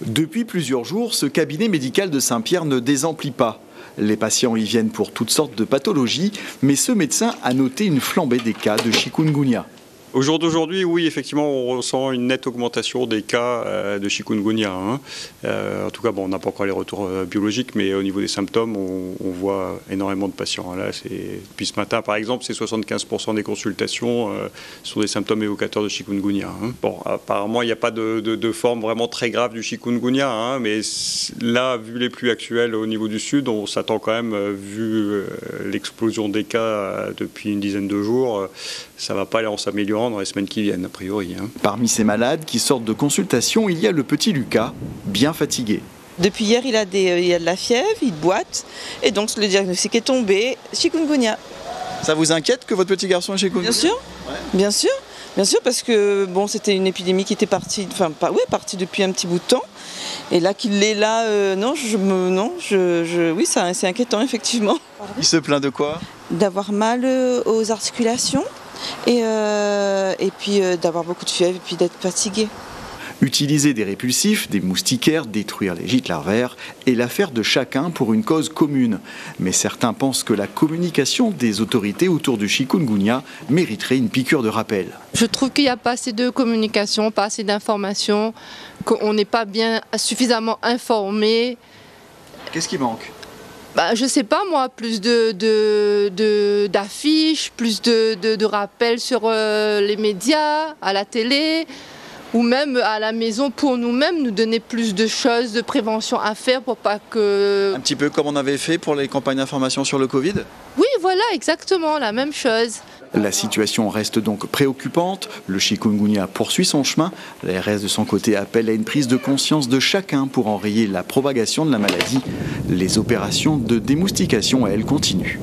Depuis plusieurs jours, ce cabinet médical de Saint-Pierre ne désemplit pas. Les patients y viennent pour toutes sortes de pathologies, mais ce médecin a noté une flambée des cas de chikungunya. Au jour d'aujourd'hui, oui, effectivement, on ressent une nette augmentation des cas de chikungunya. En tout cas, on n'a pas encore les retours biologiques, mais au niveau des symptômes, on voit énormément de patients. Là, depuis ce matin, par exemple, c'est 75% des consultations sont des symptômes évocateurs de chikungunya. Bon, apparemment, il n'y a pas de forme vraiment très grave du chikungunya, mais là, vu les pluies actuelles au niveau du sud, on s'attend quand même, vu l'explosion des cas depuis une dizaine de jours, ça ne va pas aller en s'améliorant dans les semaines qui viennent, a priori. Parmi ces malades qui sortent de consultation, il y a le petit Lucas, bien fatigué. Depuis hier, il a de la fièvre, il boite, et donc le diagnostic est tombé, chikungunya. Ça vous inquiète que votre petit garçon ait chikungunya ? Bien sûr, ouais. Bien sûr, parce que c'était une épidémie qui était partie depuis un petit bout de temps. Et là qu'il est là, oui, c'est inquiétant effectivement. Il se plaint de quoi ? D'avoir mal aux articulations et puis d'avoir beaucoup de fièvre et puis d'être fatigué. Utiliser des répulsifs, des moustiquaires, détruire les gîtes larvaires est l'affaire de chacun pour une cause commune. Mais certains pensent que la communication des autorités autour du chikungunya mériterait une piqûre de rappel. Je trouve qu'il n'y a pas assez de communication, pas assez d'informations, qu'on n'est pas bien suffisamment informé. Qu'est-ce qui manque ? Je sais pas moi, plus d'affiches, plus de rappels sur les médias, à la télé, ou même à la maison pour nous-mêmes, nous donner plus de choses, de prévention à faire pour pas que... Un petit peu comme on avait fait pour les campagnes d'information sur le Covid ? Oui, voilà, exactement, la même chose. La situation reste donc préoccupante. Le chikungunya poursuit son chemin. L'ARS de son côté appelle à une prise de conscience de chacun pour enrayer la propagation de la maladie. Les opérations de démoustication, elles, continuent.